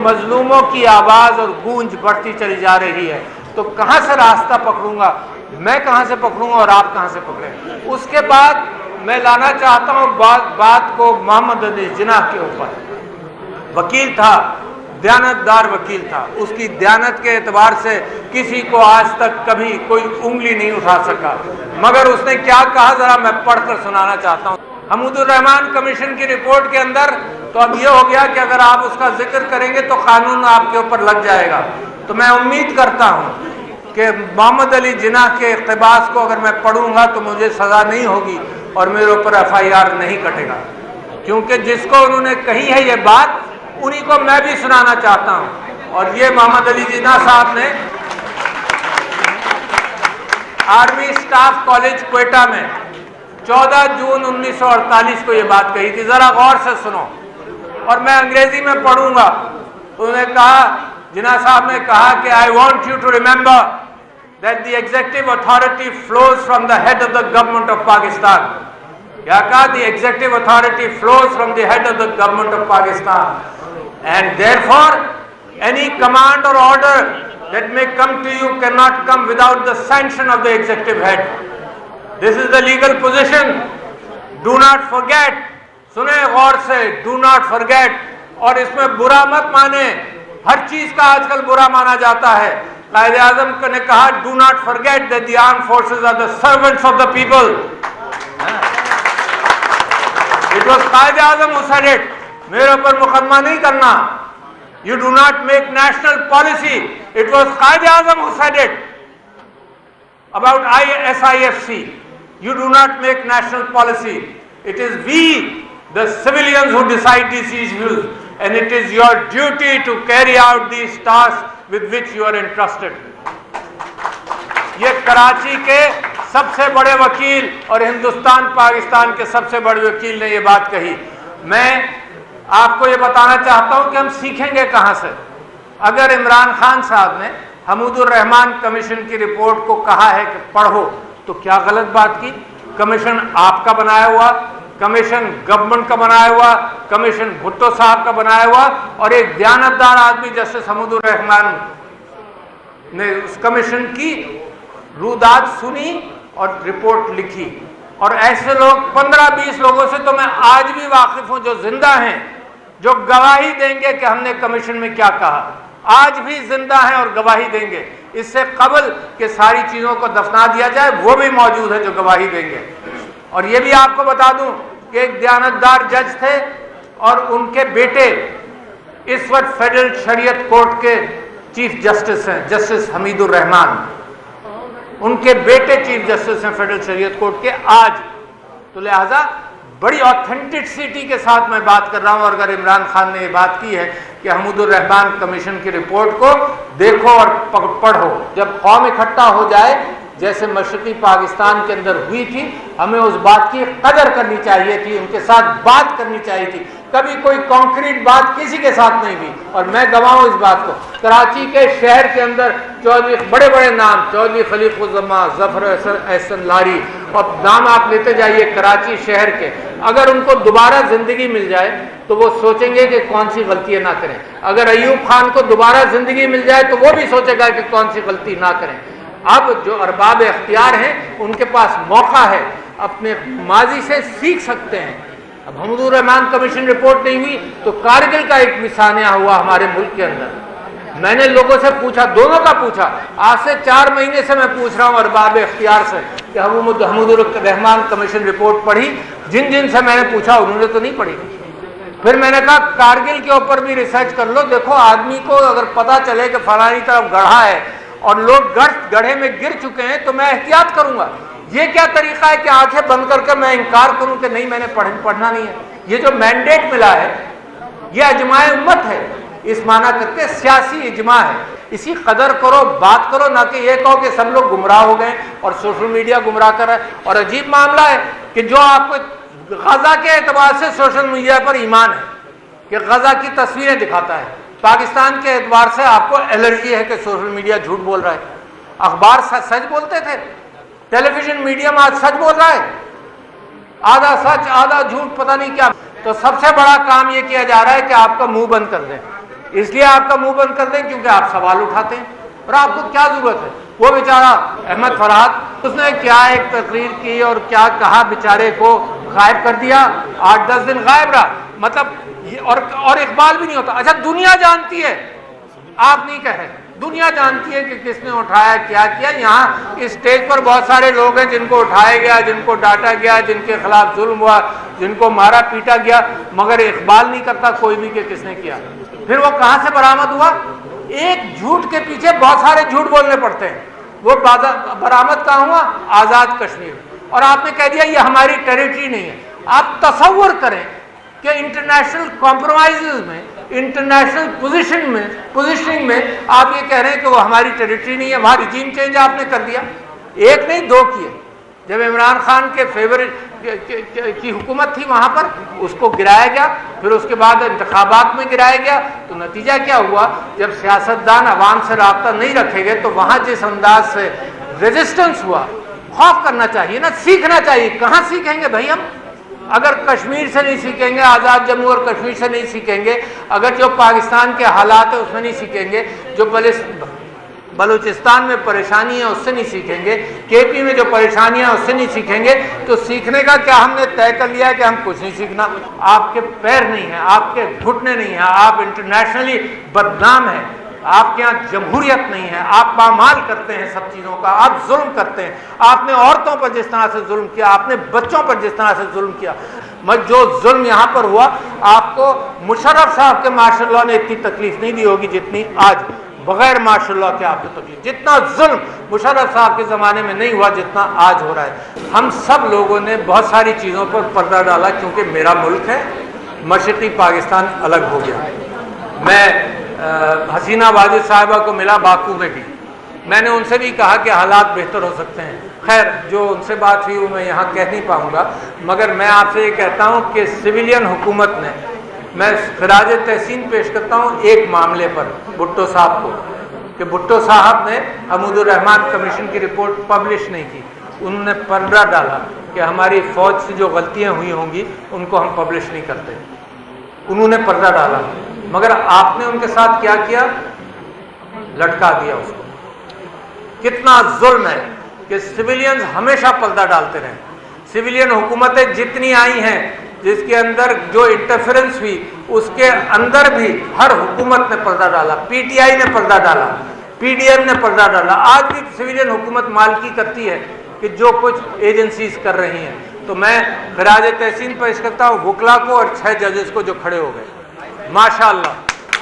مظلوموں کی آواز اور گونج بڑھتی چلی جا رہی ہے، تو کہاں سے راستہ پکڑوں گا؟ میں کہاں سے پکڑوں گا اور آپ کہاں سے پکڑیں؟ اس کے بعد میں لانا چاہتا ہوں بات کو محمد علی جناح کے اوپر۔ وکیل تھا، دیانتدار وکیل تھا، اس کی دیانت کے اعتبار سے کسی کو آج تک کبھی کوئی انگلی نہیں اٹھا سکا، مگر اس نے کیا کہا ذرا میں پڑھ کر سنانا چاہتا ہوں۔ حمود الرحمان کمیشن کی رپورٹ کے اندر تو اب یہ ہو گیا کہ اگر آپ اس کا ذکر کریں گے تو قانون آپ کے اوپر لگ جائے گا، تو میں امید کرتا ہوں کہ محمد علی جناح کے اقتباس کو اگر میں پڑھوں گا تو مجھے سزا نہیں ہوگی اور میرے اوپر FIR نہیں کٹے گا، کیونکہ جس کو انہوں نے کہی ہے یہ بات انہی کو میں بھی سنانا چاہتا ہوں۔ اور یہ محمد علی جناح صاحب نے آرمی اسٹاف کالج کوئٹہ میں 14 جون 1948 کو یہ بات کہی تھی، ذرا غور سے سنو، اور میں انگریزی میں پڑھوں گا۔ انہوں نے کہا، جناح صاحب نے کہا کہ I want you to remember that the executive authority flows from the head of the government of Pakistan. کیا کہا؟ The executive authority flows from the head of the government of Pakistan. And therefore, any command or order that may come to you cannot come without the sanction of the executive head. This is the legal position. Do not forget. سنیں غور سے، do not forget. اور اس میں برا مت مانے، ہر چیز کا آج کل برا مانا جاتا ہے۔ قائد اعظم نے کہا do not forget that the armed forces are the servants of the people. It was Quaid Azam who said it. میرے اوپر مقدمہ نہیں کرنا۔ You do not make national policy. It was Quaid Azam who said it about SIFC. You do not make national policy. It is we, the civilians, who decide these issues, and it is your duty to carry out these tasks with which you are entrusted. یہ کراچی کے سب سے بڑے وکیل اور ہندوستان پاکستان کے سب سے بڑے وکیل نے یہ بات کہی۔ میں آپ کو یہ بتانا چاہتا ہوں کہ ہم سیکھیں گے کہاں سے۔ اگر عمران خان صاحب نے حمود الرحمان کمیشن کی رپورٹ کو کہا ہے کہ پڑھو، تو کیا غلط بات کی؟ کمیشن آپ کا بنایا ہوا، کمیشن گورنمنٹ کا بنایا ہوا، کمیشن بھٹو صاحب کا بنایا ہوا، اور ایک دیانتدار آدمی جسٹس حمود الرحمان نے اس کمیشن کی روداد سنی اور رپورٹ لکھی۔ اور ایسے لوگ 15-20 لوگوں سے تو میں آج بھی واقف ہوں جو زندہ ہیں، جو گواہی دیں گے کہ ہم نے کمیشن میں کیا کہا، آج بھی زندہ ہیں اور گواہی دیں گے۔ اس سے قبل کہ ساری چیزوں کو دفنا دیا جائے وہ بھی موجود ہیں جو گواہی دیں گے۔ اور یہ بھی آپ کو بتا دوں کہ ایک دیانتدار جج تھے اور ان کے بیٹے اس وقت فیڈرل شریعت کورٹ کے چیف جسٹس ہیں، جسٹس حمید الرحمان، ان کے بیٹے چیف جسٹس ہیں فیڈرل شریعت کورٹ کے آج۔ تو لہٰذا بڑی آتھینٹسٹی کے ساتھ میں بات کر رہا ہوں، اور اگر عمران خان نے یہ بات کی ہے کہ حمود الرحمان کمیشن کی رپورٹ کو دیکھو اور پڑھو، جب قوم اکٹھا ہو جائے جیسے مشرقی پاکستان کے اندر ہوئی تھی، ہمیں اس بات کی قدر کرنی چاہیے تھی، ان کے ساتھ بات کرنی چاہیے تھی۔ کبھی کوئی کانکریٹ بات کسی کے ساتھ نہیں ہوئی، اور میں گواہ ہوں اس بات کو۔ کراچی کے شہر کے اندر چودھری، بڑے بڑے نام، چودھری خلیق الزماں، ظفر احسن لاری، اور نام آپ لیتے جائیے کراچی شہر کے، اگر ان کو دوبارہ زندگی مل جائے تو وہ سوچیں گے کہ کون سی غلطیاں نہ کریں۔ اگر ایوب خان کو دوبارہ زندگی مل جائے تو وہ بھی سوچے گا کہ کون سی غلطی نہ کریں۔ اب جو ارباب اختیار ہیں ان کے پاس موقع ہے، اپنے ماضی سے سیکھ سکتے ہیں۔ اب حمود الرحمان کمیشن رپورٹ نہیں ہوئی تو کارگل کا ایک مثانیہ ہوا ہمارے ملک کے اندر۔ میں نے لوگوں سے پوچھا، دونوں کا پوچھا، آج سے 4 مہینے سے میں پوچھ رہا ہوں ارباب اختیار سے کہ حمود الرحمان کمیشن رپورٹ پڑھی؟ جن سے میں نے پوچھا انہوں نے تو نہیں پڑھی۔ پھر میں نے کہا کارگل کے اوپر بھی ریسرچ کر لو، دیکھو آدمی کو اگر پتہ چلے کہ فلانی طرف گڑھا ہے اور لوگ گڑھے میں گر چکے ہیں تو میں احتیاط کروں گا۔ یہ کیا طریقہ ہے کہ آنکھیں بند کر کے میں انکار کروں کہ نہیں میں نے پڑھنا نہیں ہے؟ یہ جو مینڈیٹ ملا ہے یہ اجماع امت ہے، اس معنی کر کے سیاسی اجماع ہے۔ اسی قدر کرو، بات کرو، نہ کہ یہ کہو کہ سب لوگ گمراہ ہو گئے اور سوشل میڈیا گمراہ کر رہا ہے۔ اور عجیب معاملہ ہے کہ جو آپ کو غزہ کے اعتبار سے سوشل میڈیا پر ایمان ہے کہ غزہ کی تصویریں دکھاتا ہے، پاکستان کے اعتبار سے آپ کو الرجی ہے کہ سوشل میڈیا جھوٹ بول رہا ہے۔ اخبار سچ بولتے تھے، ٹیلی ویژن میڈیم آج سچ بول رہا ہے، آدھا سچ آدھا جھوٹ، پتہ نہیں کیا۔ تو سب سے بڑا کام یہ کیا جا رہا ہے کہ آپ کا منہ بند کر دیں۔ اس لیے آپ کا منہ بند کر دیں کیونکہ آپ سوال اٹھاتے ہیں، اور آپ کو کیا ضرورت ہے؟ وہ بیچارہ احمد فرحات، اس نے کیا ایک تقریر کی اور کیا کہا، بیچارے کو غائب کر دیا، 8-10 دن غائب رہا، مطلب اور اقبال بھی نہیں ہوتا۔ اچھا دنیا جانتی ہے، آپ نہیں کہہ رہے، دنیا جانتی ہے کہ کس نے اٹھایا، کیا کیا۔ یہاں اس اسٹیج پر بہت سارے لوگ ہیں جن کو اٹھایا گیا، جن کو ڈانٹا گیا، جن کے خلاف ظلم ہوا، جن کو مارا پیٹا گیا، مگر اقبال نہیں کرتا کوئی بھی کہ کس نے کیا۔ پھر وہ کہاں سے برآمد ہوا؟ ایک جھوٹ کے پیچھے بہت سارے جھوٹ بولنے پڑتے ہیں۔ وہ برآمد کہاں ہوا؟ آزاد کشمیر، اور آپ نے کہہ دیا یہ ہماری ٹیریٹری نہیں ہے۔ آپ تصور کریں کہ انٹرنیشنل کمپرومائزز میں، انٹرنیشنل پوزیشننگ میں آپ یہ کہہ رہے ہیں کہ وہ ہماری ٹیریٹری نہیں ہے۔ وہاں ریجیم چینج آپ نے کر دیا، ایک نہیں 2 کیے۔ جب عمران خان کے فیور کی حکومت تھی وہاں پر اس کو گرایا گیا، پھر اس کے بعد انتخابات میں گرایا گیا، تو نتیجہ کیا ہوا؟ جب سیاستدان عوام سے رابطہ نہیں رکھے گئے تو وہاں جس انداز سے ریزسٹنس ہوا، خوف کرنا چاہیے نا، سیکھنا چاہیے۔ کہاں سیکھیں گے بھائی ہم؟ اگر کشمیر سے نہیں سیکھیں گے، آزاد جموں اور کشمیر سے نہیں سیکھیں گے، اگر جو پاکستان کے حالات ہیں اس میں نہیں سیکھیں گے، جو بلوچستان میں پریشانی ہے اس سے نہیں سیکھیں گے، کے پی میں جو پریشانیاں ہیں اس سے نہیں سیکھیں گے، تو سیکھنے کا کیا ہم نے طے کر لیا ہے کہ ہم کچھ نہیں سیکھنا۔ آپ کے پیر نہیں ہیں، آپ کے گھٹنے نہیں ہیں، آپ انٹرنیشنلی بدنام ہیں، آپ کے یہاں جمہوریت نہیں ہے، آپ پامال کرتے ہیں سب چیزوں کا، آپ ظلم کرتے ہیں۔ آپ نے عورتوں پر جس طرح سے ظلم کیا، آپ نے بچوں پر جس طرح سے ظلم کیا، جو ظلم یہاں پر ہوا، آپ کو مشرف صاحب کے ماشاء اللہ نے اتنی تکلیف نہیں دی ہوگی جتنی آج، بغیر ماشاء اللہ کے آپ کو تکلیف، جتنا ظلم مشرف صاحب کے زمانے میں نہیں ہوا جتنا آج ہو رہا ہے۔ ہم سب لوگوں نے بہت ساری چیزوں پر پردہ ڈالا کیونکہ میرا ملک ہے، مشرقی پاکستان الگ ہو گیا۔ میں حسینہ واجد صاحبہ کو ملا باکو میں بھی، میں نے ان سے بھی کہا کہ حالات بہتر ہو سکتے ہیں۔ خیر جو ان سے بات ہوئی وہ میں یہاں کہہ نہیں پاؤں گا، مگر میں آپ سے یہ کہتا ہوں کہ سویلین حکومت نے، میں خراج تحسین پیش کرتا ہوں ایک معاملے پر بھٹو صاحب کو، کہ بھٹو صاحب نے حمود الرحمان کمیشن کی رپورٹ پبلش نہیں کی، انہوں نے پردہ ڈالا کہ ہماری فوج سے جو غلطیاں ہوئی ہوں گی ان کو ہم پبلش نہیں کرتے، انہوں نے پردہ ڈالا، مگر آپ نے ان کے ساتھ کیا کیا؟ لٹکا دیا اس کو۔ کتنا ظلم ہے کہ سویلینز ہمیشہ پردہ ڈالتے رہے۔ سویلین حکومتیں جتنی آئی ہیں جس کے اندر جو انٹرفیرنس ہوئی اس کے اندر بھی ہر حکومت نے پردہ ڈالا، پی ٹی آئی نے پردہ ڈالا، پی ڈی ایم نے پردہ ڈالا، آج بھی سویلین حکومت مالکی کرتی ہے کہ جو کچھ ایجنسیز کر رہی ہیں۔ تو میں خراج تحسین پیش کرتا ہوں وکلا کو اور 6 ججز کو جو کھڑے ہو گئے، ماشاءاللہ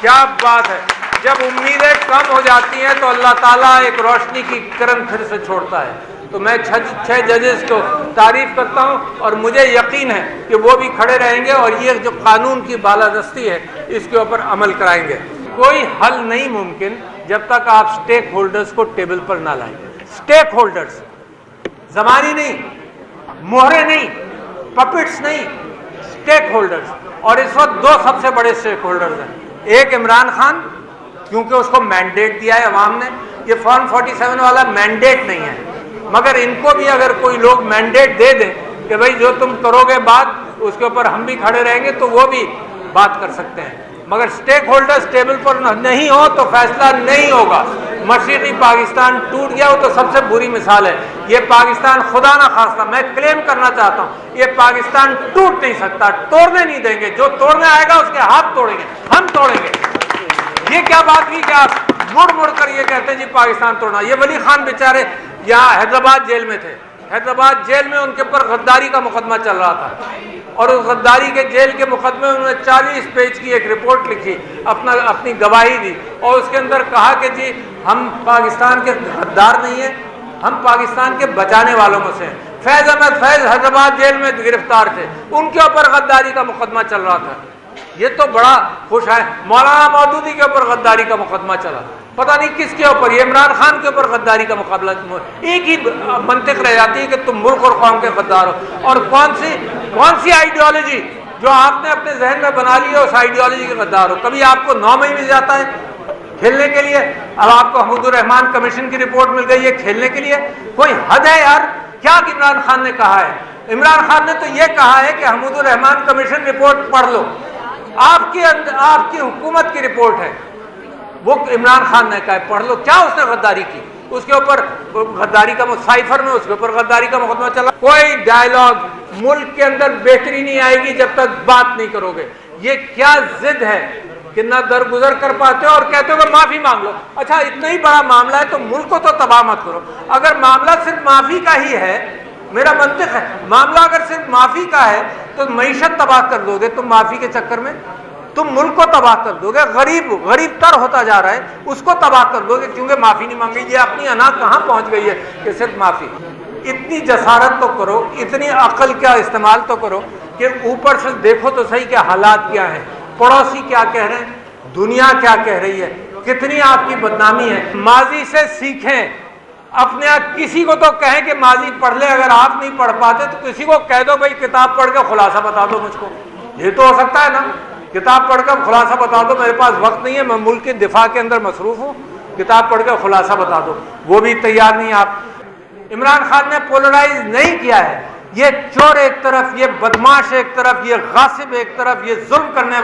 کیا بات ہے۔ جب امیدیں کم ہو جاتی ہیں تو اللہ تعالیٰ ایک روشنی کی کرن پھر سے چھوڑتا ہے۔ تو میں 6 ججز کو تعریف کرتا ہوں اور مجھے یقین ہے کہ وہ بھی کھڑے رہیں گے اور یہ جو قانون کی بالادستی ہے اس کے اوپر عمل کرائیں گے۔ کوئی حل نہیں ممکن جب تک آپ سٹیک ہولڈرز کو ٹیبل پر نہ لائیں۔ سٹیک ہولڈرز، زمانی نہیں، مہرے نہیں، پپٹس نہیں، سٹیک ہولڈرز۔ اور اس وقت 2 سب سے بڑے سٹیک ہولڈرز ہیں، ایک عمران خان کیونکہ اس کو مینڈیٹ دیا ہے عوام نے، یہ فارم 47 والا مینڈیٹ نہیں ہے، مگر ان کو بھی اگر کوئی لوگ مینڈیٹ دے دیں کہ بھائی جو تم کرو گے بات اس کے اوپر ہم بھی کھڑے رہیں گے تو وہ بھی بات کر سکتے ہیں، مگر سٹیک ہولڈرز ٹیبل پر نہیں ہو تو فیصلہ نہیں ہوگا۔ مشرقی پاکستان ٹوٹ گیا، وہ تو سب سے بری مثال ہے۔ یہ پاکستان خدا نہ خواستہ، میں کلیم کرنا چاہتا ہوں، یہ پاکستان ٹوٹ نہیں سکتا، توڑنے نہیں دیں گے، جو توڑنے آئے گا اس کے ہاتھ توڑیں گے، ہم توڑیں گے۔ یہ کیا بات ہوئی کہ آپ مڑ مڑ کر یہ کہتے ہیں جی پاکستان توڑنا۔ یہ ولی خان بیچارے یہاں حیدرآباد جیل میں تھے، حیدرآباد جیل میں ان کے اوپر غداری کا مقدمہ چل رہا تھا، اور اس غداری کے جیل کے مقدمے میں انہوں نے 40 پیج کی ایک رپورٹ لکھی، اپنی گواہی دی، اور اس کے اندر کہا کہ جی ہم پاکستان کے غدار نہیں ہیں، ہم پاکستان کے بچانے والوں میں سے ہیں۔ فیض احمد فیض حیدرآباد جیل میں گرفتار تھے، ان کے اوپر غداری کا مقدمہ چل رہا تھا۔ یہ تو بڑا خوش ہے۔ مولانا مودودی کے اوپر غداری کا مقدمہ چلا، پتہ نہیں کس کے اوپر، یہ عمران خان کے اوپر غداری کا مقابلہ۔ ایک ہی منطق رہ جاتی ہے کہ تم ملک اور قوم کے غدار ہو، اور کون سی آئیڈیالوجی جو آپ نے اپنے ذہن میں بنا لی ہے اس آئیڈیالوجی کے غدار ہو۔ کبھی آپ کو 9 مئی مل جاتا ہے کھیلنے کے لیے، اب آپ کو حمود الرحمان کمیشن کی رپورٹ مل گئی ہے کھیلنے کے لیے، کوئی حد ہے یار۔ کیا عمران خان نے کہا ہے؟ عمران خان نے تو یہ کہا ہے کہ حمود الرحمان کمیشن رپورٹ پڑھ لو، آپ کی حکومت کی رپورٹ ہے، وہ عمران خان نے کہا ہے، پڑھ لو کیا اس نے غداری کی، اس کے اوپر غداری کا سائفر میں اس کے اوپر غداری کا مقدمہ چلا۔ کوئی ڈائیلاگ ملک کے اندر بہتری نہیں آئے گی جب تک بات نہیں کرو گے۔ یہ کیا ضد ہے کہ نہ درگزر کر پاتے ہو اور کہتے ہو کہ معافی مانگ لو۔ اچھا اتنا ہی بڑا معاملہ ہے تو ملک کو تو تباہ مت کرو۔ اگر معاملہ صرف معافی کا ہی ہے، میرا منطق ہے، معاملہ اگر صرف معافی کا ہے تو معیشت تباہ کر دو گے تم معافی کے چکر میں، تم ملک کو تباہ کر دو گے، غریب تر ہوتا جا رہا ہے اس کو تباہ کر دو گے کیونکہ معافی نہیں مانگی۔ یہ اپنی انا کہاں پہنچ گئی ہے کہ صرف معافی۔ اتنی جسارت تو کرو، اتنی عقل کا استعمال تو کرو کہ اوپر سے دیکھو تو صحیح کہ حالات کیا ہیں، پڑوسی کیا کہہ رہے ہیں، دنیا کیا کہہ رہی ہے، کتنی آپ کی بدنامی ہے۔ ماضی سے سیکھیں، اپنے کسی کو تو کہیں کہ ماضی پڑھ لے، اگر آپ نہیں پڑھ پاتے تو کسی کو کہہ دو بھائی کتاب پڑھ کے خلاصہ بتا دو مجھ کو، یہ تو ہو سکتا ہے نا، کتاب پڑھ کر خلاصہ بتا دو، میرے پاس وقت نہیں ہے، میں ملک کے دفاع کے اندر مصروف ہوں، کتاب پڑھ کے خلاصہ بتا دو، وہ بھی تیار نہیں آپ۔ عمران خان نے پولرائز نہیں کیا ہے، یہ چور ایک طرف، یہ بدماش ایک طرف، یہ غاصب ایک طرف، یہ ظلم کرنے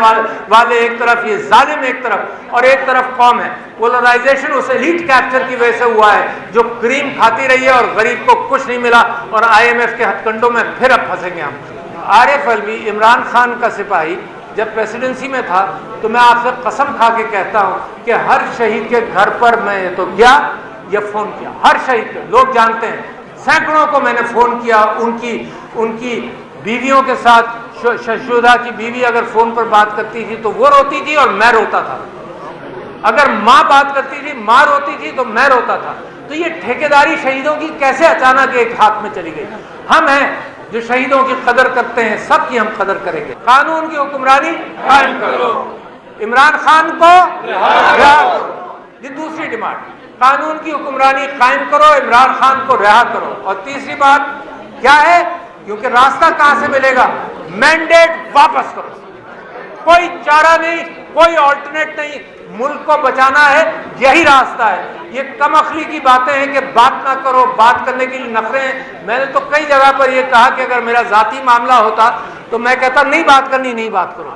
والے ایک طرف، یہ ظالم ایک طرف، اور ایک طرف قوم ہے۔ پولرائزیشن اس ایلیٹ کیپچر کی وجہ سے ہوا ہے جو کریم کھاتی رہی ہے اور غریب کو کچھ نہیں ملا، اور IMF کے ہتھ کنڈوں میں پھر اب پھنسیں گے ہم۔ عارف علوی عمران خان کا سپاہی جب پریسیڈنسی میں تھا تو میں آپ سے قسم کھا کے کہتا ہوں کہ ہر شہید کے گھر پر میں تو گیا یا فون کیا، ہر شہید کے، لوگ جانتے ہیں، سینکڑوں کو میں نے فون کیا، ان کی بیویوں کے ساتھ، شہدا کی بیوی اگر فون پر بات کرتی تھی تو وہ روتی تھی اور میں روتا تھا، اگر ماں بات کرتی تھی ماں روتی تھی تو میں روتا تھا۔ تو یہ ٹھیکیداری شہیدوں کی کیسے اچانک ایک ہاتھ میں چلی گئی؟ ہم ہیں جو شہیدوں کی قدر کرتے ہیں، سب کی ہم قدر کریں گے۔ قانون کی حکمرانی قائم کرو، عمران خان کو رہا کرو، یہ دوسری ڈیمانڈ، قانون کی حکمرانی قائم کرو، عمران خان کو رہا کرو۔ اور تیسری بات کیا ہے؟ کیونکہ راستہ کہاں سے ملے گا؟ مینڈیٹ واپس کرو، کوئی چارہ نہیں، کوئی آلٹرنیٹ نہیں، ملک کو بچانا ہے، یہی راستہ ہے۔ یہ کم عقلی کی باتیں ہیں کہ بات نہ کرو، بات کرنے کے لیے نخرے ہیں۔ میں نے تو کئی جگہ پر یہ کہا کہ اگر میرا ذاتی معاملہ ہوتا تو میں کہتا نہیں بات کرنی، نہیں بات کرو۔